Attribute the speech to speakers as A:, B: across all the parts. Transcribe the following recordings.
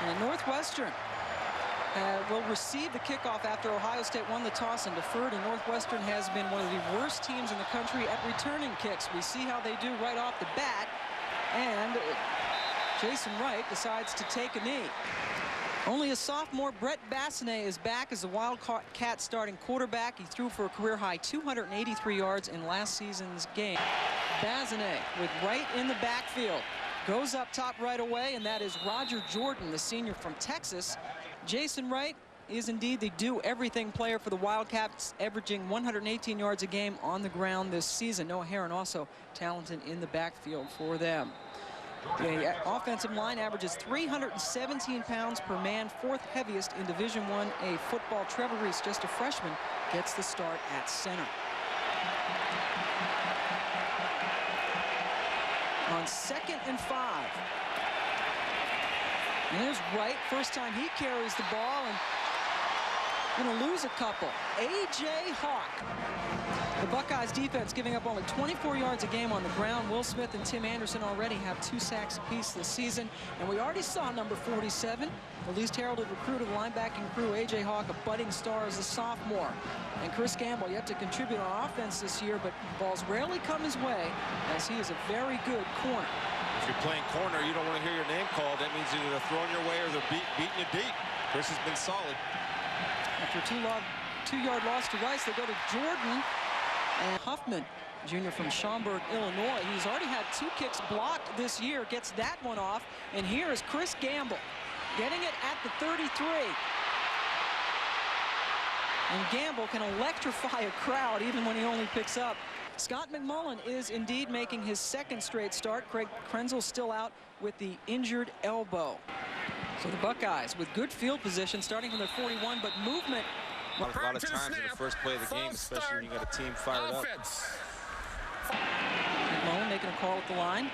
A: And Northwestern will receive the kickoff after Ohio State won the toss and deferred, and Northwestern has been one of the worst teams in the country at returning kicks. We see how they do right off the bat, and Jason Wright decides to take a knee. Only a sophomore, Brett Bassinet, is back as the Wildcats starting quarterback. He threw for a career-high 283 yards in last season's game. Bassinet with Wright in the backfield. Goes up top right away, and that is Roger Jordan, the senior from Texas. Jason Wright is indeed the do-everything player for the Wildcats, averaging 118 yards a game on the ground this season. Noah Herron also talented in the backfield for them. The offensive line averages 317 pounds per man, fourth heaviest in Division I football. Trevor Reese, just a freshman, gets the start at center. On 2nd and 5. And there's Wright, first time he carries the ball, and gonna lose a couple. A.J. Hawk. The Buckeyes defense giving up only 24 yards a game on the ground. Will Smith and Tim Anderson already have 2 sacks apiece this season. And we already saw number 47, the least heralded recruit of the linebacking crew, A.J. Hawk, a budding star as a sophomore. And Chris Gamble yet to contribute on offense this year, but balls rarely come his way as he is a very good corner.
B: If you're playing corner, you don't want to hear your name called. That means either they're throwing your way or they're beating you deep. Chris has been solid.
A: After a 2-yard loss to Rice, they go to Jordan. And Huffman, junior from Schaumburg, Illinois. He's already had 2 kicks blocked this year, gets that one off. And here is Chris Gamble getting it at the 33. And Gamble can electrify a crowd even when he only picks up. Scott McMullen is indeed making his 2nd straight start. Craig Krenzel still out with the injured elbow. So the Buckeyes with good field position starting from their 41, but movement.
B: A lot of times in the first play of the game, especially when you got a team fired up.
A: McMullen making a call at the line.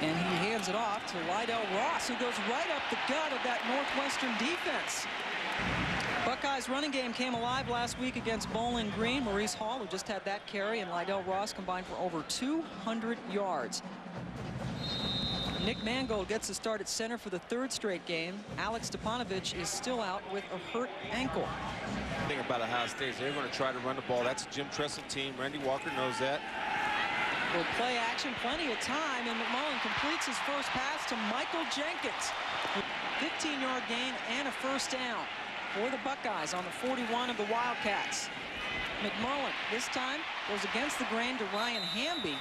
A: And he hands it off to Lydell Ross, who goes right up the gut of that Northwestern defense. Buckeyes running game came alive last week against Bowling Green. Maurice Hall, who just had that carry, and Lydell Ross combined for over 200 yards. Nick Mangold gets the start at center for the 3rd straight game. Alex Stepanovich is still out with a hurt ankle.
B: The thing about Ohio State is they're going to try to run the ball. That's a Jim Tressel team. Randy Walker knows that.
A: Will play action, plenty of time, and McMullen completes his first pass to Michael Jenkins. 15-yard gain and a first down for the Buckeyes on the 41 of the Wildcats. McMullen this time goes against the grain to Ryan Hamby.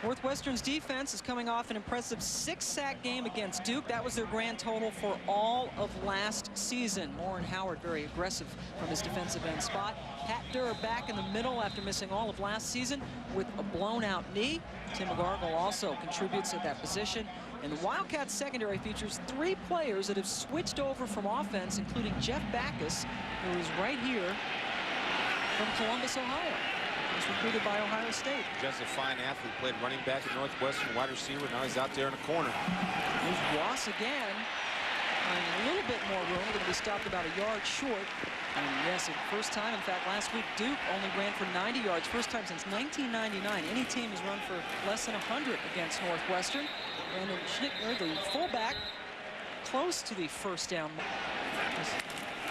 A: Northwestern's defense is coming off an impressive 6-sack game against Duke. That was their grand total for all of last season. Lauren Howard very aggressive from his defensive end spot. Pat Durr back in the middle after missing all of last season with a blown-out knee. Tim McGargle also contributes at that position. And the Wildcats secondary features 3 players that have switched over from offense, including Jeff Backus, who is right here from Columbus, Ohio. He's recruited by Ohio State.
B: Just a fine athlete, played running back at Northwestern, wide receiver. Now he's out there in the corner.
A: There's Ross again. And a little bit more room. Going to be stopped about a yard short. And yes, first time. In fact, last week Duke only ran for 90 yards. First time since 1999. Any team has run for less than 100 against Northwestern. Brandon Schnittler, the fullback, close to the first down.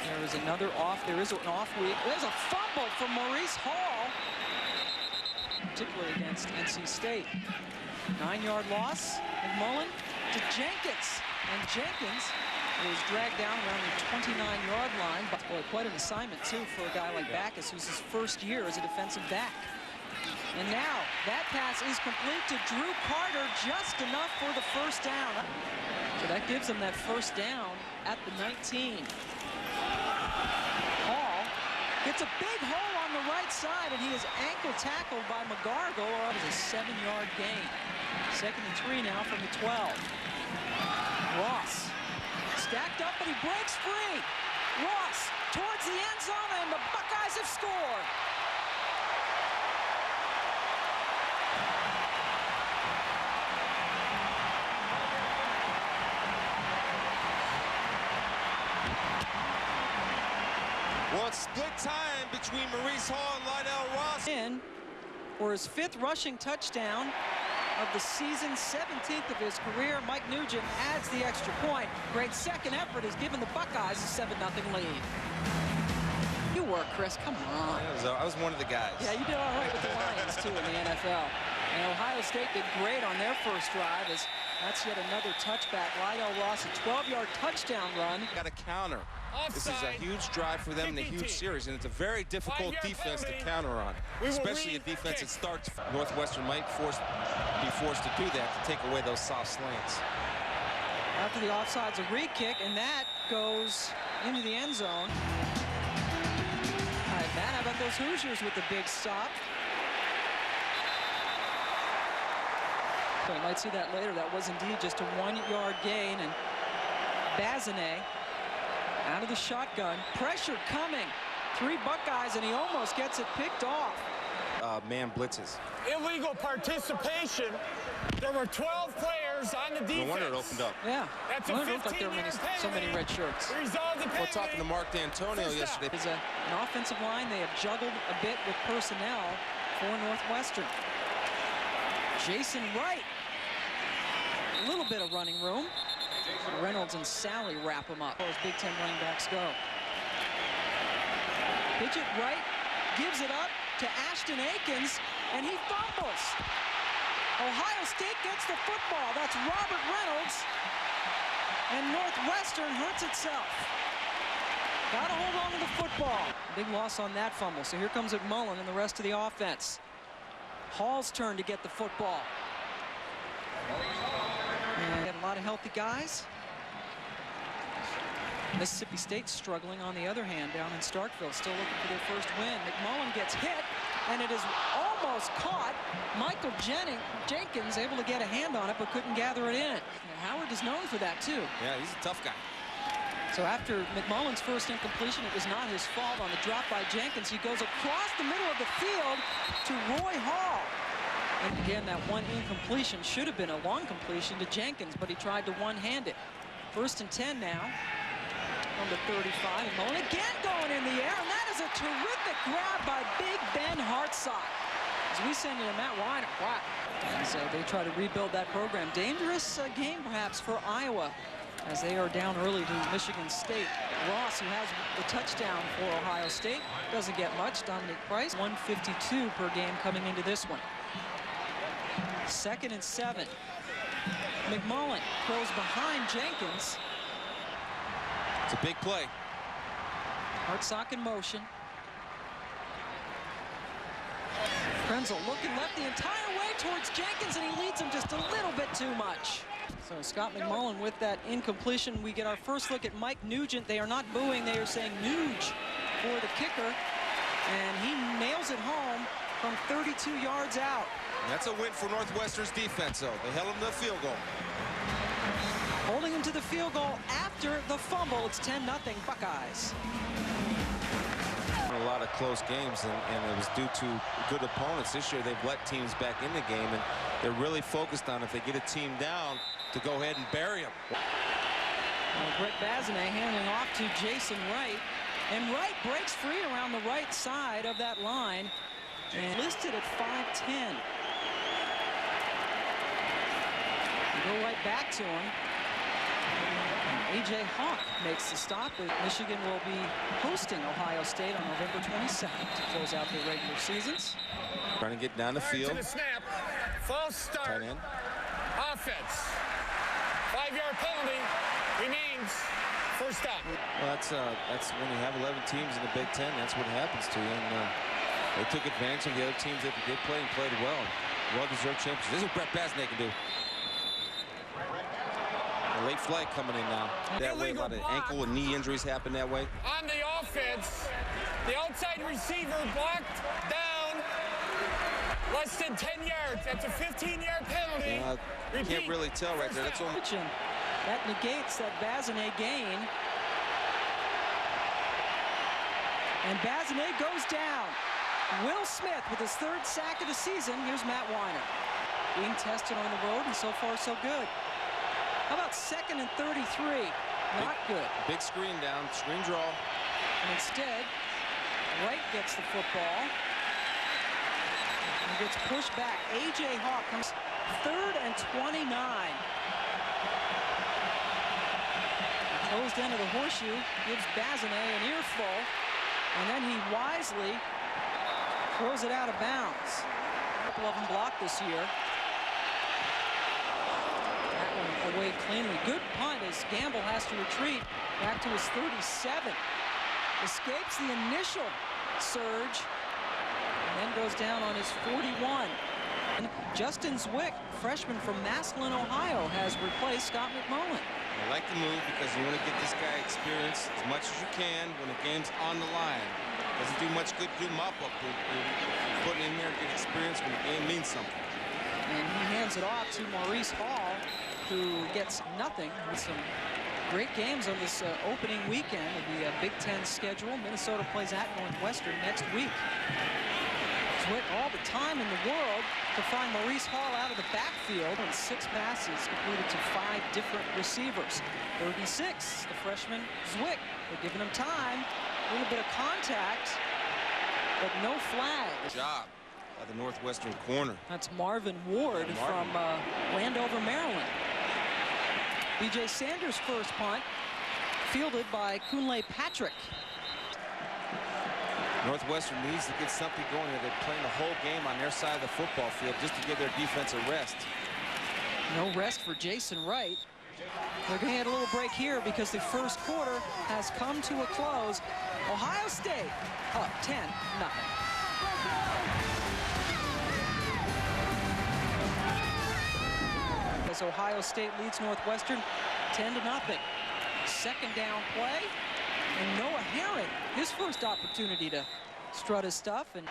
A: There is another off. There is an off week. There's a fumble from Maurice Hall, particularly against NC State. 9-yard loss. McMullen to Jenkins. And Jenkins was dragged down around the 29-yard line. But boy, quite an assignment, too, for a guy like Backus, who's his first year as a defensive back. And now that pass is complete to Drew Carter, just enough for the first down. So that gives him that first down at the 19. Hall gets a big hole on the right side, and he is ankle tackled by McGargle. It was a 7-yard gain. 2nd and 3 now from the 12. Ross stacked up, but he breaks free. Ross towards the end zone, and the Buckeyes have scored.
B: Well, it's split time between Maurice Hall and Lydell Ross.
A: In for his 5th rushing touchdown. of the season, 17th of his career. Mike Nugent adds the extra point. Great second effort has given the Buckeyes a 7-0 lead. You work, Chris. Come on.
B: I was one of the guys.
A: Yeah, you did all right with the Lions, too, in the NFL. And Ohio State did great on their first drive. As that's yet another touchback. Lydell Ross, a 12-yard touchdown run.
B: Got a counter. This is a huge drive for them in a huge series, and it's a very difficult defense to counter on, especially a defense that starts. Northwestern might be forced to do that, to take away those soft slants.
A: After the offside's a re-kick, and that goes into the end zone. All right, Matt, how about those Hoosiers with the big stop? So you might see that later. That was indeed just a 1-yard gain, and Bazinet out of the shotgun. Pressure coming. 3 Buckeyes, and he almost gets it picked off.
B: Man blitzes.
C: Illegal participation. There were 12 players on the defense.
B: No wonder it opened up.
A: Yeah.
C: That's a
A: well, it looked like there were
C: 15-yard
A: so many red shirts.
B: We're talking to Mark D'Antonio yesterday.
A: It's an offensive line. They have juggled a bit with personnel for Northwestern. Jason Wright. A little bit of running room. Reynolds and Sally wrap him up as Big Ten running backs go. Pitch it right, gives it up to Ashton Akins, and he fumbles. Ohio State gets the football. That's Robert Reynolds, and Northwestern hurts itself. Got to hold on to the football. Big loss on that fumble. So here comes McMullen and the rest of the offense. Hall's turn to get the football. And got a lot of healthy guys. Mississippi State struggling on the other hand down in Starkville, still looking for their first win. McMullen gets hit, and it is almost caught. Michael Jenkins able to get a hand on it, but couldn't gather it in. Howard is known for that too.
B: Yeah, he's a tough guy.
A: So after McMullen's first incompletion, it was not his fault on the drop by Jenkins. He goes across the middle of the field to Roy Hall. And again, that one incompletion should have been a long completion to Jenkins, but he tried to one-hand it. 1st and 10 now. On the 35, and Mullen again going in the air, and that is a terrific grab by Big Ben Hartsock. As we send you to Matt Weiner. Wow. As they try to rebuild that program. Dangerous game perhaps for Iowa as they are down early to Michigan State. Ross, who has the touchdown for Ohio State, doesn't get much. Dominic Price, 152 per game coming into this one. 2nd and 7. McMullen throws behind Jenkins.
B: It's a big play.
A: Hartsock in motion. Krenzel looking left the entire way towards Jenkins, and he leads him just a little bit too much. So Scott McMullen with that incompletion. We get our first look at Mike Nugent. They are not booing, they are saying Nuge for the kicker. And he nails it home from 32 yards out.
B: And that's a win for Northwestern's defense, though. They held him to the field goal.
A: Holding him to the field goal after the fumble. It's 10-0 Buckeyes.
B: A lot of close games, and it was due to good opponents. This year, they've let teams back in the game, and they're really focused on if they get a team down to go ahead and bury them.
A: Brett Bazinet handing off to Jason Wright, and Wright breaks free around the right side of that line and listed at 5'10". Go right back to him. A.J. Hawk makes the stop. Michigan will be hosting Ohio State on November 22nd to close out their regular seasons.
B: Trying to get down the field.
C: To the snap. False start.
B: Tight end.
C: Offense. 5-yard penalty. Remains first down.
B: Well, that's when you have 11 teams in the Big Ten. That's what happens to you. And they took advantage of the other teams that did play and played well. Well-deserved champions. This is what Brett Bazinet can do. A late flag coming in now. That way, a lot of ankle and knee injuries happen that way.
C: On the offense, the outside receiver blocked down less than 10 yards. That's a 15-yard penalty.
B: You can't really tell right there. That's only...
A: That negates that Bazinet gain. And Bazinet goes down. Will Smith with his 3rd sack of the season. Here's Matt Weiner. Being tested on the road, and so far so good. How about 2nd and 33? Not good.
B: Big screen down, screen draw.
A: And instead, Wright gets the football and gets pushed back. A.J. Hawk comes 3rd and 29. The closed end of the horseshoe gives Bazinet an earful, and then he wisely throws it out of bounds. A couple of them blocked this year. That one away cleanly. Good punt as Gamble has to retreat back to his 37. Escapes the initial surge and then goes down on his 41. And Justin Zwick, freshman from Massillon, Ohio, has replaced Scott McMullen.
B: I like the move because you want to get this guy experience as much as you can when the game's on the line. Doesn't do much good to do mop-up. Putting in there to get experience when the game means something.
A: And he hands it off to Maurice Hall, who gets nothing with some great games on this opening weekend of the Big Ten schedule. Minnesota plays at Northwestern next week. Zwick all the time in the world to find Maurice Hall out of the backfield, and 6 passes completed to 5 different receivers. 3rd and 6, the freshman Zwick. They're giving him time, a little bit of contact, but no flag.
B: Good job by the Northwestern corner.
A: That's Marvin Ward from Landover, Maryland. B.J. Sanders' first punt, fielded by Kunle Patrick.
B: Northwestern needs to get something going here. They're playing the whole game on their side of the football field just to give their defense a rest.
A: No rest for Jason Wright. They're going to get a little break here because the first quarter has come to a close. Ohio State up 10-0. As Ohio State leads Northwestern 10-0. Second down play, and Noah Herron, his first opportunity to strut his stuff. And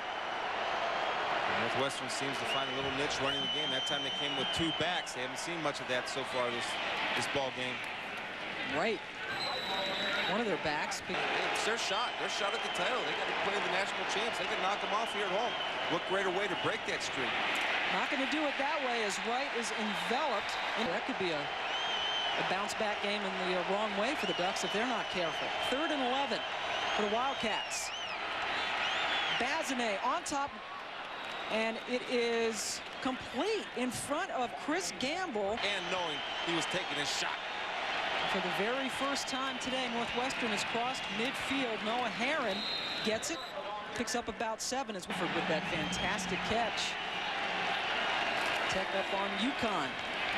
B: Northwestern seems to find a little niche running the game. That time they came with 2 backs. They haven't seen much of that so far this ball game.
A: Right. One of their backs.
B: It's their shot. Their shot at the title. They got to play the national champs. They can knock them off here at home. What greater way to break that streak?
A: Not going to do it that way as Wright is enveloped. That could be a bounce-back game in the wrong way for the Ducks if they're not careful. 3rd and 11 for the Wildcats. Bazinet on top, and it is complete in front of Chris Gamble.
B: And knowing he was taking his shot.
A: For the very first time today, Northwestern has crossed midfield. Noah Herron gets it, picks up about 7 as Woodford with that fantastic catch. Tech up on UConn.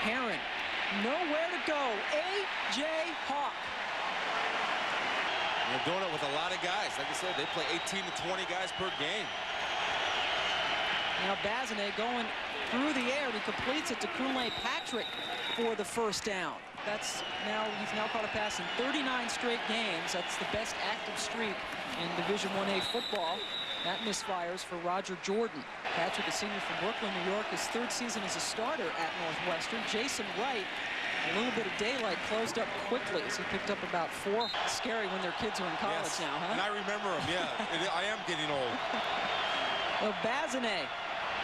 A: Herron, nowhere to go. A.J. Hawk.
B: They're doing it with a lot of guys. Like I said, they play 18 to 20 guys per game.
A: Now Bazinet going through the air, and he completes it to Kunle Patrick for the first down. He's now caught a pass in 39 straight games. That's the best active streak in Division I-A football. That misfires for Roger Jordan. Patrick, a senior from Brooklyn, New York, his 3rd season as a starter at Northwestern. Jason Wright, a little bit of daylight, closed up quickly as he picked up about 4. Scary when their kids are in college now, huh?
B: And I remember him, yeah. I am getting old.
A: Well, Bazinet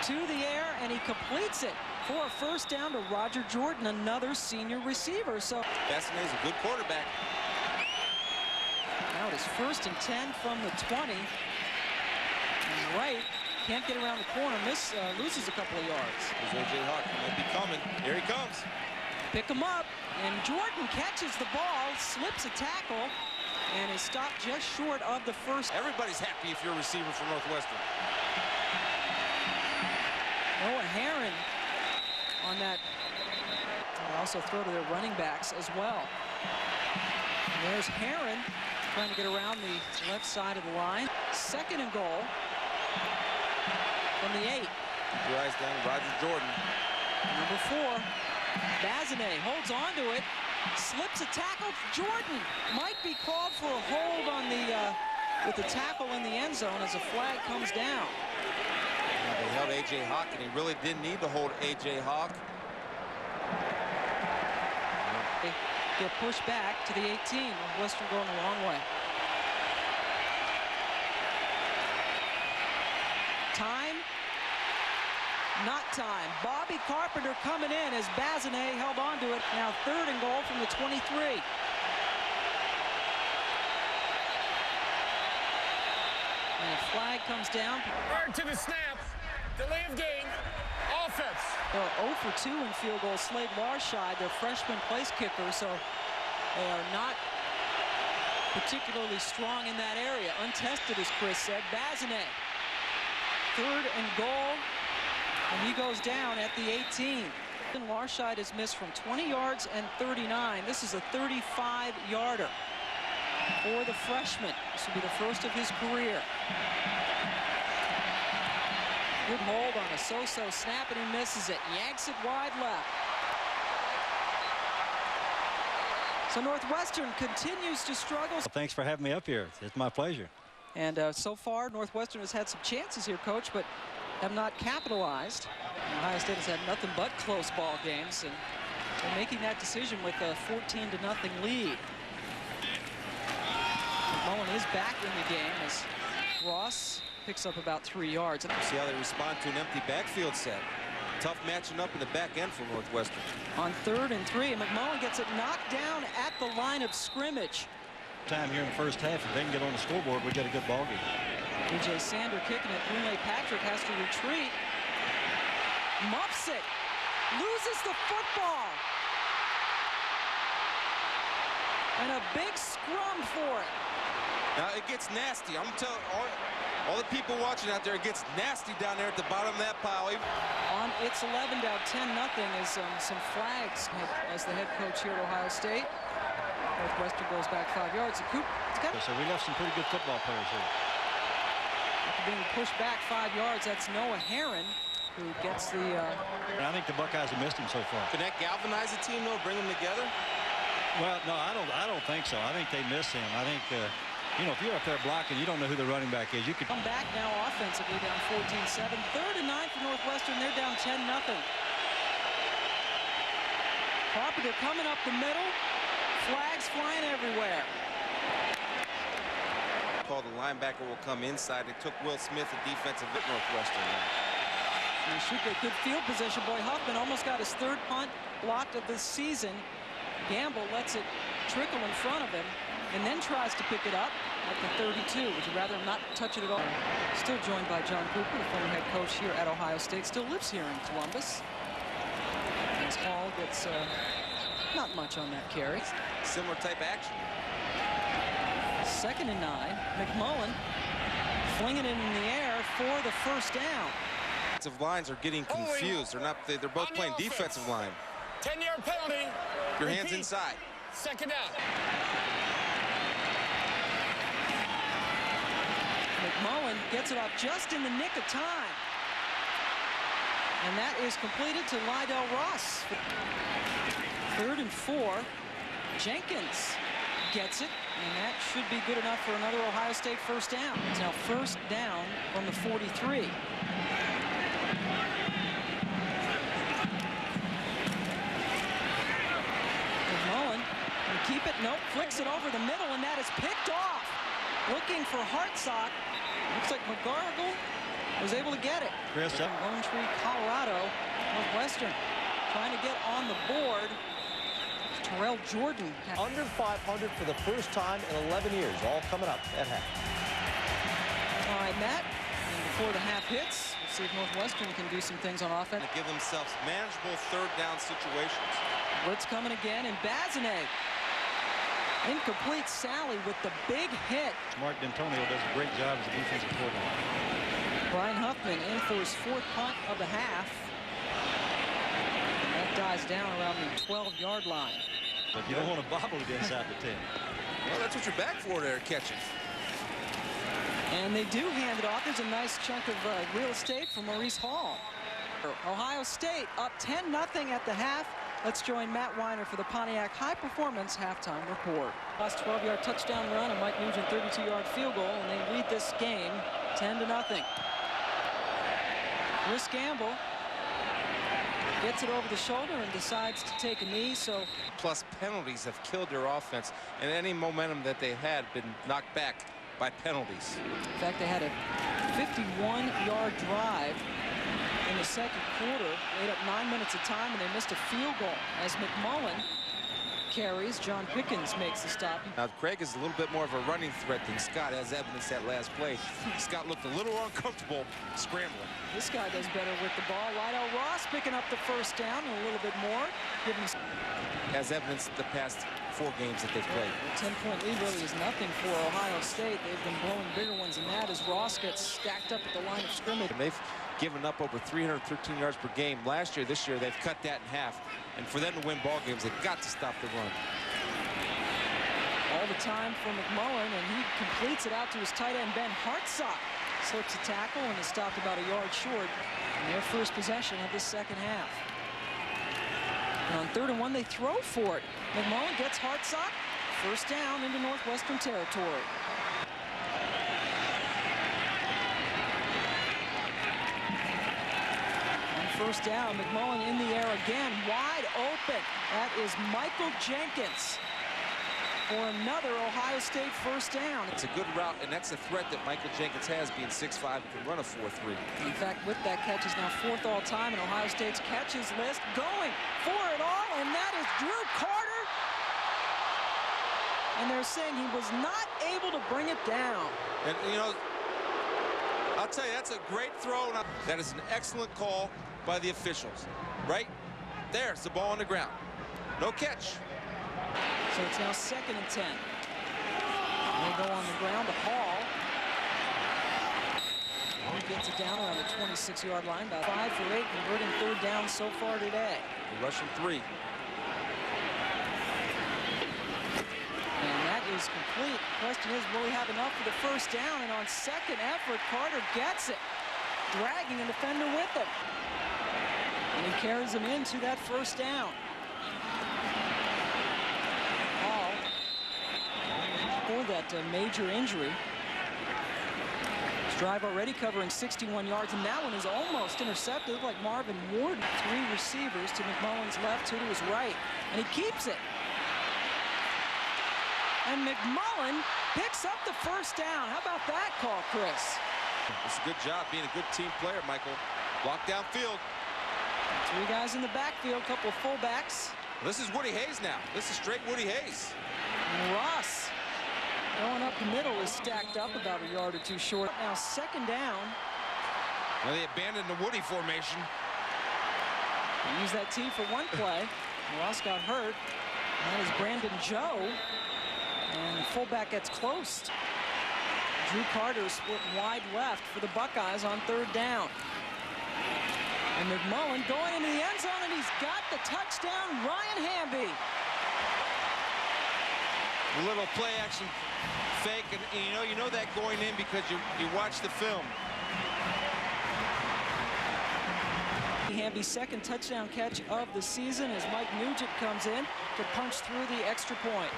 A: to the air, and he completes it for a first down to Roger Jordan, another senior receiver. So
B: Bazinet's a good quarterback.
A: Now it is 1st and 10 from the 20. And Wright can't get around the corner. Loses a couple of yards.
B: There's A.J. Hawk. He might be coming. Here he comes.
A: Pick him up, and Jordan catches the ball, slips a tackle, and is stopped just short of the first.
B: Everybody's happy if you're a receiver for Northwestern.
A: Noah Herron on that. They also throw to their running backs as well. And there's Herron trying to get around the left side of the line. 2nd and goal from the 8.
B: Your eyes down, Roger Jordan.
A: Number 4, Bazinet holds on to it, slips a tackle. Jordan might be called for a hold on with the tackle in the end zone as a flag comes down.
B: They held A.J. Hawk, and he really didn't need to hold A.J. Hawk.
A: They get pushed back to the 18. Northwestern going the wrong way. Time? Not time. Bobby Carpenter coming in as Bazinet held on to it. Now 3rd and goal from the 23. And a flag comes down.
C: Prior to the snap, delay of game, Offense.
A: They're 0 for 2 in field goals. Slade Larshide, their freshman place kicker, so they are not particularly strong in that area. Untested, as Chris said. Bazinet, 3rd and goal, and he goes down at the 18. Larshide has missed from 20 yards and 39. This is a 35-yarder for the freshman. This will be the first of his career. Good hold on a so-so snap, and he misses it. Yanks it wide left. So Northwestern continues to struggle.
D: Well, thanks for having me up here. It's my pleasure.
A: And so far, Northwestern has had some chances here, Coach, but have not capitalized. Ohio State has had nothing but close ball games, and they're making that decision with a 14-0 lead. McMullen is back in the game as Ross picks up about 3 yards.
B: See how they respond to an empty backfield set. Tough matching up in the back end for Northwestern.
A: On 3rd and 3, and McMullen gets it knocked down at the line of scrimmage.
D: Time here in the first half, if they can get on the scoreboard, we get a good ball game.
A: DJ Sander kicking it. Brunei Patrick has to retreat. Muffs it. Loses the football. And a big scrum for it.
B: Now it gets nasty. I'm telling all the people watching out there, it gets nasty down there at the bottom of that pile.
A: On it's 11 down 10-0 is some flags as the head coach here at Ohio State. Northwestern goes back 5 yards.
D: So we left some pretty good football players here.
A: After being pushed back 5 yards, that's Noah Herron who gets the...
D: I think the Buckeyes have missed him so far.
B: Can that galvanize the team, though, bring them together?
D: Well, no, I don't think so. I think they miss him. I think, you know, if you're up there blocking, you don't know who the running back is. You could
A: come back now offensively, down 14-7. 3rd and 9 for Northwestern. They're down 10-0. Carpenter coming up the middle. Flags flying everywhere.
B: Called the linebacker will come inside. It took Will Smith, a defensive at Northwestern.
A: He should get good field position. Boy, Huffman almost got his 3rd punt blocked of this season. Gamble lets it trickle in front of him and then tries to pick it up at the 32. Would you rather him not touch it at all? Still joined by John Cooper, the former head coach here at Ohio State. Still lives here in Columbus. As Hall gets not much on that carry.
B: Similar type action.
A: 2nd and 9. McMullen flinging it in the air for the first down.
B: Defensive lines are getting confused. They're both playing defensive line.
C: 10-yard penalty.
B: Your hands inside.
C: 2nd down.
A: McMullen gets it off just in the nick of time. And that is completed to Lydell Ross. 3rd and 4. Jenkins gets it, and that should be good enough for another Ohio State first down. It's now 1st down from the 43. McMullen can keep it. Nope, flicks it over the middle, and that is picked off. Looking for Hartsock. Looks like McGargle was able to get it.
D: Chris,
A: Lone Tree, Colorado. Northwestern trying to get on the board. Terrell Jordan.
E: Under 500 for the first time in 11 years, all coming up at half.
A: All right, Matt, and before the half hits, we'll see if Northwestern can do some things on offense.
B: To give themselves manageable 3rd down situations.
A: Blitz coming again, and Bazinet. Incomplete Sally with the big hit.
D: Mark D'Antonio does a great job as a defensive coordinator.
A: Brian Huffman in for his 4th punt of the half. And that dies down around the 12-yard line.
D: But you don't want to bobble it inside the 10.
B: Well, that's what you're back for there, catching.
A: And they do hand it off. There's a nice chunk of real estate for Maurice Hall. Ohio State up 10-0 at the half. Let's join Matt Weiner for the Pontiac High Performance halftime report. Last 12-yard touchdown run and Mike Nugent 32-yard field goal, and they lead this game 10-0. Chris Gamble gets it over the shoulder and decides to take a knee. So
B: plus penalties have killed their offense, and any momentum that they had been knocked back by penalties.
A: In fact, they had a 51-yard drive in the 2nd quarter. Ate up 9 minutes of time, and they missed a field goal as McMullen carries. John Pickens makes the stop.
B: Now, Craig is a little bit more of a running threat than Scott, as evidenced that last play. Scott looked a little uncomfortable scrambling.
A: This guy does better with the ball. Lydell Ross picking up the first down and a little bit more.
B: As evidenced the past 4 games that they've played.
A: A 10-point lead really is nothing for Ohio State. They've been blowing bigger ones than that as Ross gets stacked up at the line of scrimmage.
B: And they've given up over 313 yards per game last year. This year, they've cut that in half. And for them to win ball games, they've got to stop the run.
A: All the time for McMullen, and he completes it out to his tight end, Ben Hartsock. Slips a tackle and is stopped about a yard short in their first possession of the second half. And on 3rd and 1, they throw for it. McMullen gets Hartsock. First down into Northwestern territory. On 1st down, McMullen in the air again, wide open. That is Michael Jenkins for another Ohio State first down.
B: It's a good route, and that's a threat that Michael Jenkins has, being 6'5", and can run a 4.3.
A: In fact, with that catch, he's now 4th all-time in Ohio State's catches list. Going for it all, and that is Drew Carter. And they're saying he was not able to bring it down.
B: And, you know, I'll tell you, that's a great throw. That is an excellent call by the officials. Right there's the ball on the ground. No catch.
A: So it's now 2nd and 10. They go on the ground to Hall. He gets it down around the 26-yard line, about 5 for 8, converting 3rd down so far today.
B: They're rushing 3.
A: And that is complete. Question is, will he have enough for the first down? And on second effort, Carter gets it, dragging a defender with him. And he carries him into that first down. Hall pulled that major injury. His drive already covering 61 yards, and that one is almost intercepted. Looked like Marvin Ward. 3 receivers to McMullen's left, 2 to his right, and he keeps it. And McMullen picks up the first down. How about that call, Chris?
B: It's a good job being a good team player, Michael. Walk downfield.
A: 3 guys in the backfield, couple of fullbacks.
B: This is Woody Hayes now. This is straight Woody Hayes.
A: And Ross going up the middle is stacked up about a yard or 2 short. Now 2nd down.
B: Well, they abandoned the Woody formation.
A: They used that T for one play. Ross got hurt. That is Brandon Joe. And the fullback gets close. Drew Carter split wide left for the Buckeyes on 3rd down. And McMullen going into the end zone, and he's got the touchdown, Ryan Hamby.
B: A little play action fake, and you know that going in because you watch the film.
A: Hamby's 2nd touchdown catch of the season as Mike Nugent comes in to punch through the extra point.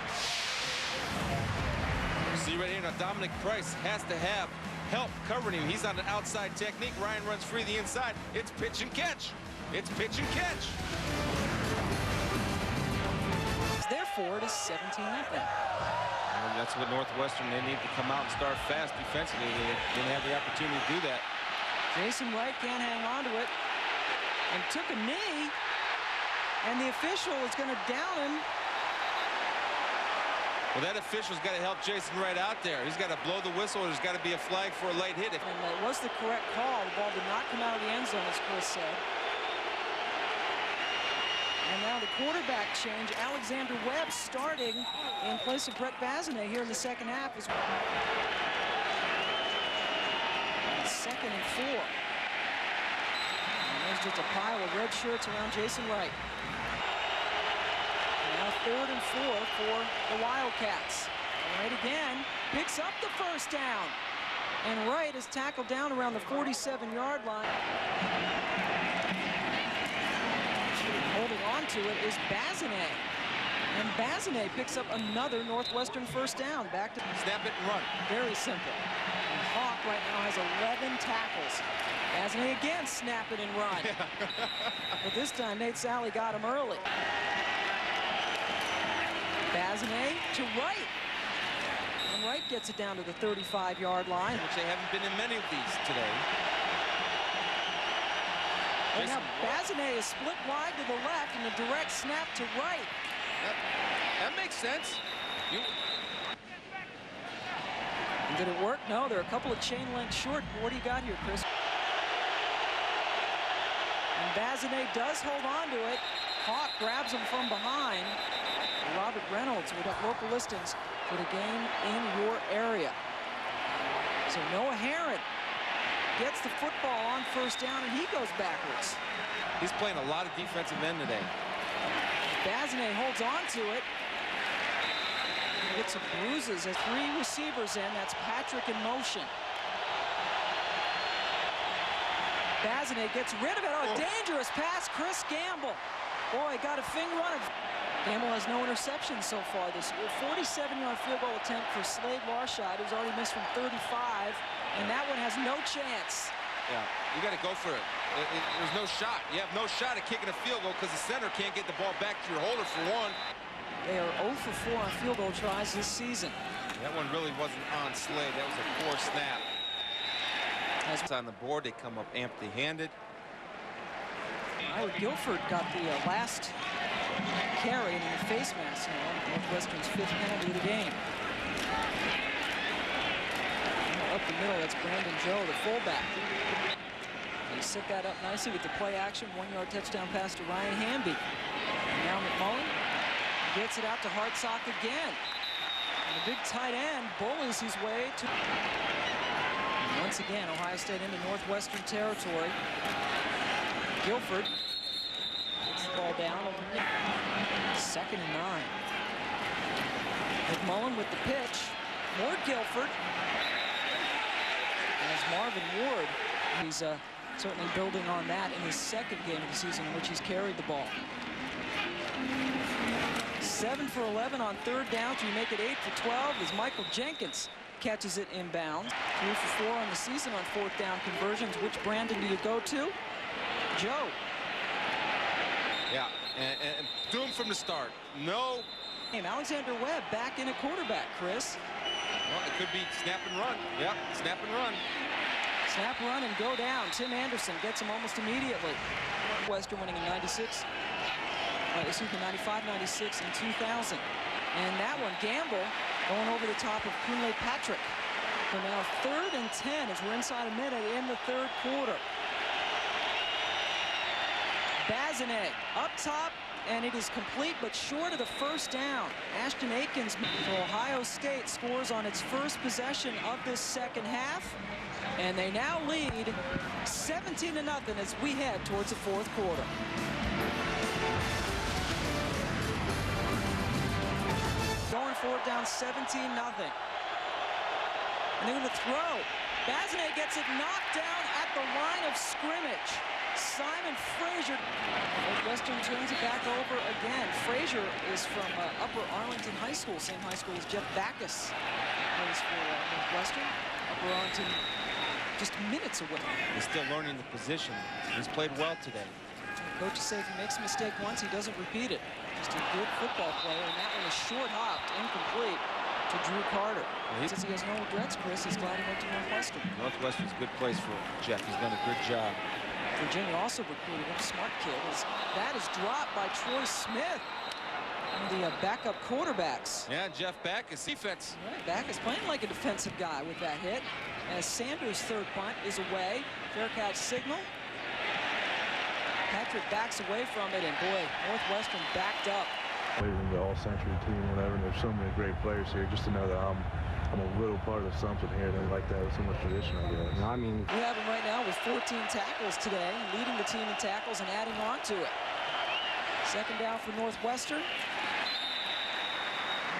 B: See right here, now Dominic Price has to have help covering him. He's on an outside technique. Ryan runs free the inside. It's pitch and catch. It's pitch and catch.
A: Therefore, it is 17-0.
B: And that's what Northwestern, they need to come out and start fast defensively. They didn't have the opportunity to do that.
A: Jason Wright can't hang on to it and took a knee, and the official is going to down him.
B: Well, that official's got to help Jason Wright out there. He's got to blow the whistle. There's got to be a flag for a late hit.
A: And that was the correct call. The ball did not come out of the end zone, as Chris said. And now the quarterback change. Alexander Webb starting in place of Brett Bazinet here in the second half. Is 2nd and 4. And there's just a pile of red shirts around Jason Wright. Now 3rd and 4 for the Wildcats. Wright again picks up the first down. And Wright is tackled down around the 47-yard line. Holding on to it is Bazinet. And Bazinet picks up another Northwestern first down. Back to
B: snap it and run.
A: Very simple. And Hawk right now has 11 tackles. Bazinet again, snap it and run. But this time Nate Sally got him early. Bazinet to Wright. And Wright gets it down to the 35-yard line.
B: Which they haven't been in many of these today.
A: And now Bazinet is split wide to the left and a direct snap to Wright.
B: Yep. That makes sense.
A: Did it work? No, they're a couple of chain lengths short. What do you got here, Chris? And Bazinet does hold on to it. Hawk grabs him from behind. Robert Reynolds with local listings for the game in your area. So Noah Herron gets the football on first down, and he goes backwards.
B: He's playing a lot of defensive end today.
A: Bazinet holds on to it. He gets some bruises as 3 receivers in. That's Patrick in motion. Bazinet gets rid of it. Oh, dangerous pass, Chris Gamble. Boy, got a finger on it. Gamble has no interceptions so far this year. 47-yard field goal attempt for Slade Larshad, who's already missed from 35, and that one has no chance.
B: Yeah, you got to go for it. There's no shot. You have no shot at kicking a field goal because the center can't get the ball back to your holder for one.
A: They are 0 for 4 on field goal tries this season.
B: That one really wasn't on Slade. That was a poor snap. As it's on the board, they come up empty-handed.
A: Iowa Guilford got the last carry in the face mask, Northwestern's 5th penalty of the game. Up the middle, that's Brandon Joe, the fullback. They set that up nicely with the play action, 1-yard touchdown pass to Ryan Hamby. And now McMullen gets it out to Hartsock again. And the big tight end bullies his way to... And once again, Ohio State into Northwestern territory. Guilford gets the ball down. 2nd and 9. McMullen with the pitch. More Guilford. And as Marvin Ward, he's certainly building on that in his 2nd game of the season in which he's carried the ball. 7 for 11 on 3rd down. So you make it 8 for 12 as Michael Jenkins catches it inbound. 3 for 4 on the season on 4th down conversions. Which Brandon do you go to? Joe.
B: Yeah, and doomed from the start. No.
A: Alexander Webb back in at quarterback, Chris.
B: Well, it could be snap and run. Yep, snap and run.
A: Snap, run, and go down. Tim Anderson gets him almost immediately. Northwestern winning in 95, 96, and 2000. And that one, Gamble going over the top of Kunle Patrick. So now 3rd and 10 as we're inside a minute in the 3rd quarter. Bazinet up top, and it is complete but short of the 1st down. Ashton Akins for Ohio State scores on its first possession of this 2nd half, and they now lead 17-0 as we head towards the 4th quarter. Going for it down 17-0. And they're going to throw. Bazinet gets it knocked down at the line of scrimmage. Simon Frazier. Northwestern turns it back over again. Frazier is from Upper Arlington High School, same high school as Jeff Backus. Plays for Northwestern. Upper Arlington just minutes away.
B: He's still learning the position. He's played well today.
A: Coaches say if he makes a mistake once, he doesn't repeat it. Just a good football player, and that one was short-hopped, incomplete to Drew Carter. Since he has no regrets, Chris, he's glad he went to Northwestern.
B: Northwestern's a good place for Jeff. He's done a good job.
A: Virginia also recruited him, smart kid. That is dropped by Troy Smith, one of the backup quarterbacks.
B: Yeah, Jeff Backus, defense.
A: Right, Backus playing like a defensive guy with that hit. As Sanders' 3rd punt is away. Fair catch signal. Patrick backs away from it, and boy, Northwestern backed up.
F: Played in the all-century team, whatever, and there's so many great players here. Just to know that I'm a little part of something here, and like that with so much tradition, I guess. I mean,
A: we have him right now with 14 tackles today, leading the team in tackles and adding on to it. 2nd down for Northwestern.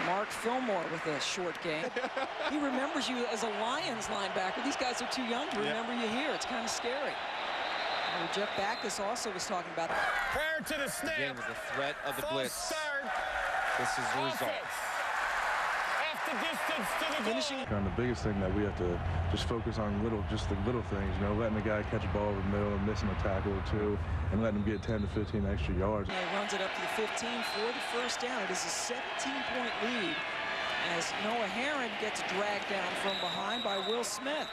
A: Mark Fillmore with a short game. He remembers you as a Lions linebacker. These guys are too young to remember you here. It's kind of scary. And Jeff Backus also was talking about that.
C: Prior to the snap.
B: Again, with the threat of the blitz.
C: Start.
B: This is the result.
C: Half the distance to the
A: Finishing.
F: kind of the biggest thing that we have to just focus on just the little things, you know, letting the guy catch a ball over the middle and missing a tackle or two, and letting him get 10 to 15 extra yards.
A: He runs it up to the 15 for the 1st down. It is a 17-point lead as Noah Herron gets dragged down from behind by Will Smith.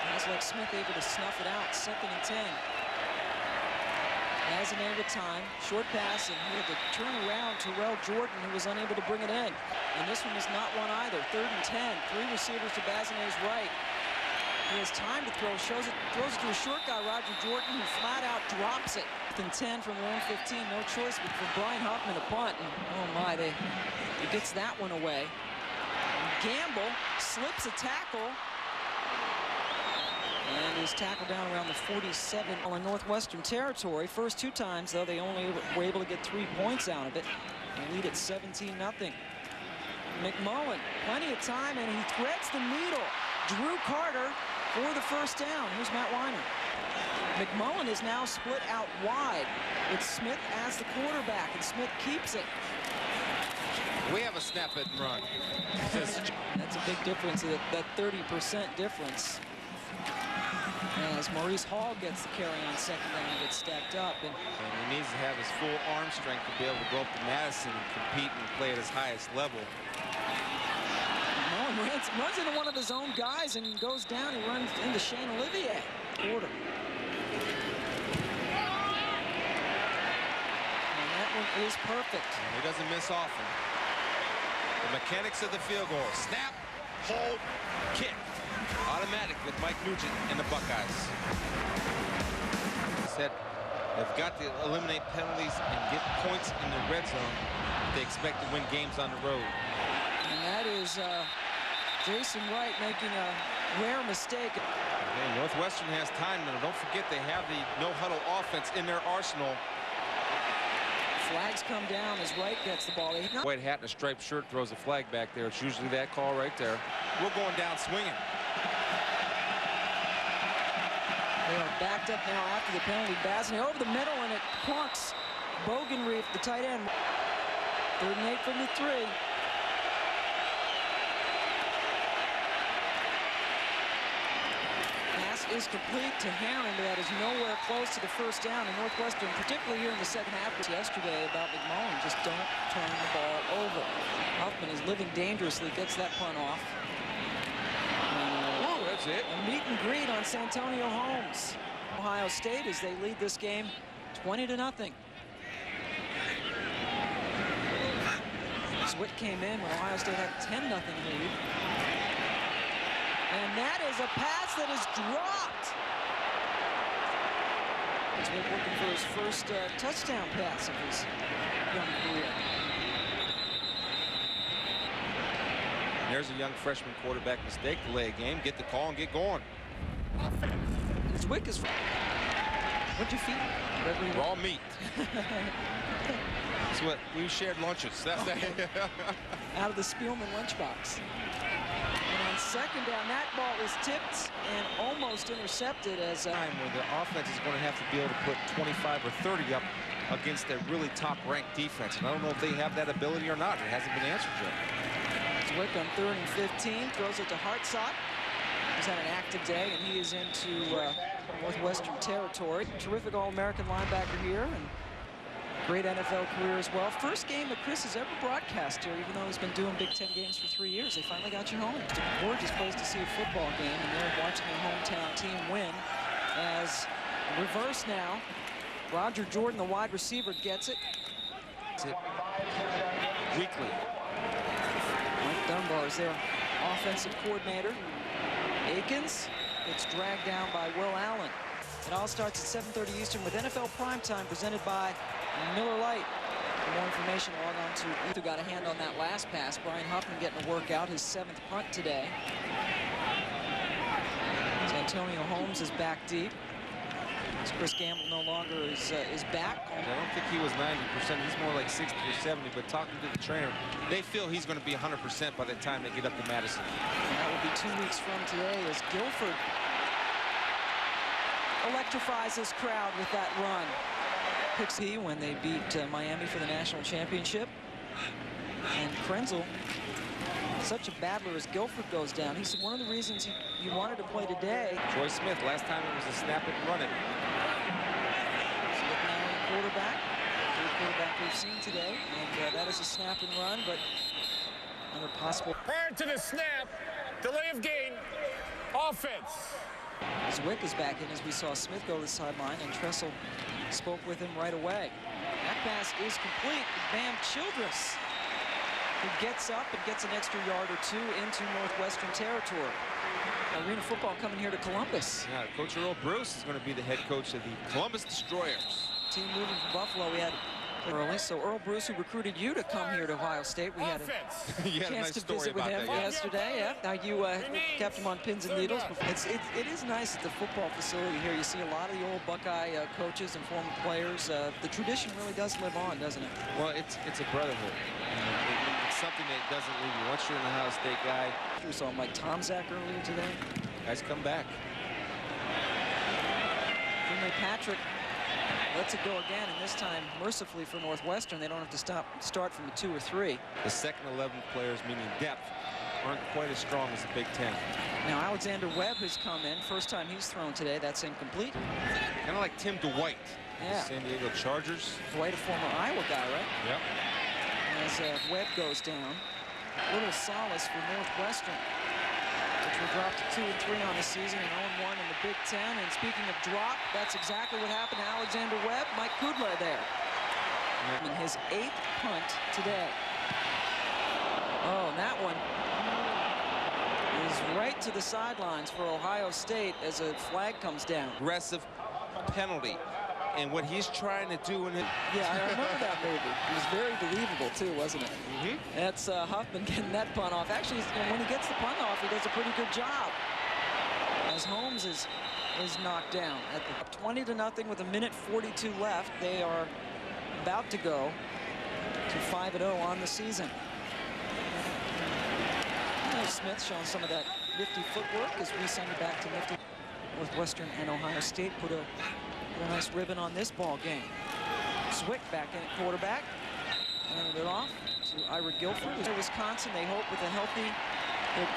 A: Guys like Smith able to snuff it out. 2nd and 10. Bazinet with time, short pass, and he had to turn around Terrell Jordan, who was unable to bring it in. And this one is not one either. 3rd and 10, 3 receivers to Bazinet's right. He has time to throw, throws it to a short guy, Roger Jordan, who flat out drops it. 10 from their own 15, no choice but for Brian Huffman to punt. And oh my, he gets that one away. Gamble slips a tackle. And is tackled down around the 47 in Northwestern territory. First 2 times, though, they only were able to get 3 points out of it and lead at 17-0. McMullen, plenty of time, and he threads the needle. Drew Carter for the first down. Here's Matt Weiner. McMullen is now split out wide with Smith as the quarterback, and Smith keeps it.
B: We have a snap it and run.
A: That's a big difference, that 30% difference. As Maurice Hall gets the carry on second down and gets stacked up. And
B: he needs to have his full arm strength to be able to go up to Madison and compete and play at his highest level.
A: Mullen runs into one of his own guys and goes down. He runs into Shane Olivier. Quarter. And that one is perfect.
B: And he doesn't miss often. The mechanics of the field goal. Snap, hold, kick. Automatic with Mike Nugent and the Buckeyes. He said they've got to eliminate penalties and get points in the red zone if they expect to win games on the road.
A: And that is Jason Wright making a rare mistake.
B: Okay, Northwestern has time now. Don't forget they have the no-huddle offense in their arsenal.
A: Flags come down as Wright gets the ball.
B: White hat and a striped shirt throws a flag back there. It's usually that call right there. We're going down swinging.
A: They are backed up now after the penalty. Bazinet over the middle, and it plunks Bogenreef, the tight end. 3rd and 8 from the 3. Pass is complete to Herron, but that is nowhere close to the first down. And Northwestern, particularly here in the second half, was yesterday about McMullen, just don't turn the ball over. Huffman is living dangerously, gets that punt off.
B: That's it.
A: A meet and greet on Santonio Holmes. Ohio State as they lead this game 20-0. Zwick came in when Ohio State had a 10-0 lead. And that is a pass that is dropped. Zwick looking for his first touchdown pass of his young career.
B: There's a young freshman quarterback mistake, delay a game, get the call and get going.
A: Zwick is. What'd you feed?
B: Raw meat. That's what we shared lunches. That's that.
A: Out of the Spielman lunchbox. And on second down, that ball was tipped and almost intercepted as
B: time where the offense is going to have to be able to put 25 or 30 up against a really top-ranked defense. And I don't know if they have that ability or not. It hasn't been answered yet.
A: Zwick on 3rd and 15, throws it to Hartsock. He's had an active day, and he is into Northwestern territory. Terrific All-American linebacker here, and great NFL career as well. First game that Chris has ever broadcast here, even though he's been doing Big Ten games for 3 years. They finally got you home. It's a gorgeous place to see a football game, and they're watching their hometown team win. As reverse now, Roger Jordan, the wide receiver, gets it.
B: Weekly.
A: Mike Dunbar is their offensive coordinator. Akins gets dragged down by Will Allen. It all starts at 7:30 Eastern with NFL Primetime presented by Miller Lite. For more information, log on to who got a hand on that last pass. Brian Huffman getting a workout, his 7th punt today. Santonio Holmes is back deep. As Chris Gamble no longer is back.
B: I don't think he was 90%. He's more like 60 or 70. But talking to the trainer, they feel he's going to be 100% by the time they get up to Madison.
A: And that will be 2 weeks from today as Guilford electrifies his crowd with that run. Pixie when they beat Miami for the national championship. And Krenzel, such a battler as Guilford goes down. He said one of the reasons he wanted to play today.
B: Troy Smith, last time it was a snap it and run it.
A: Smith now in quarterback. Third quarterback we've seen today. And that is a snap and run, but another possible.
C: Prior to the snap, delay of gain, offense.
A: Zwick is back in as we saw Smith go to the sideline and Tressel spoke with him right away. That pass is complete. Bam Childress, who gets up and gets an extra yard or two into Northwestern territory. Arena football coming here to Columbus.
B: Yeah, Coach Earl Bruce is going to be the head coach of the Columbus Destroyers.
A: Team moving from Buffalo. We had early. So Earl Bruce, who recruited you to come here to Ohio State, we had a chance to visit with him yesterday. Yeah. Now you kept him on pins and needles. It is nice at the football facility here. You see a lot of the old Buckeye coaches and former players. The tradition really does live on, doesn't it?
B: Well, it's a brotherhood. It's something that doesn't leave you. Once you're an Ohio State guy.
A: We saw Mike Tomczak earlier today.
B: Guys come back.
A: Finley Patrick lets it go again, and this time mercifully for Northwestern, they don't have to start from the 2 or 3.
B: The second 11 players, meaning depth, aren't quite as strong as the Big Ten.
A: Now Alexander Webb has come in. First time he's thrown today. That's incomplete.
B: Kind of like Tim Dwight.
A: Yeah.
B: San Diego Chargers.
A: Dwight, a former Iowa guy, right?
B: Yep.
A: As Webb goes down. Little solace for Northwestern, which will drop to 2 and 3 on the season and 0-1 in the Big Ten. And speaking of drop, that's exactly what happened to Alexander Webb. Mike Kudla there. In his 8th punt today. Oh, and that one is right to the sidelines for Ohio State as a flag comes down.
B: Aggressive penalty. And what he's trying to do in it.
A: Yeah, I remember that movie. It was very believable, too, wasn't it?
B: Mm-hmm.
A: That's Huffman getting that punt off. Actually, when he gets the punt off, he does a pretty good job. As Holmes is knocked down at the 20-0 with 1:42 left. They are about to go to 5-0 on the season. Smith showing some of that nifty footwork as we send it back to nifty. Northwestern and Ohio State put a nice ribbon on this ball game. Zwick back in at quarterback. Handed it off to Ira Guilford. Wisconsin, they hope with a healthy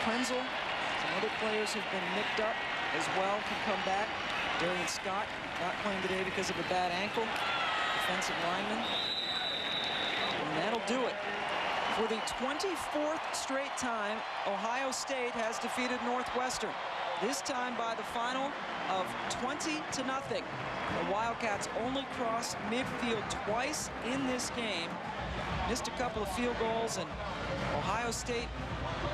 A: Krenzel. Some other players who've been nicked up as well can come back. Darian Scott not playing today because of a bad ankle. Defensive lineman. And that'll do it. For the 24th straight time, Ohio State has defeated Northwestern. This time by the final of 20-0. The Wildcats only crossed midfield twice in this game. Missed a couple of field goals, and Ohio State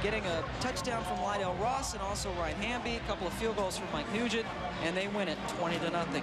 A: getting a touchdown from Lydell Ross and also Ryan Hamby, a couple of field goals from Mike Nugent, and they win it 20-0.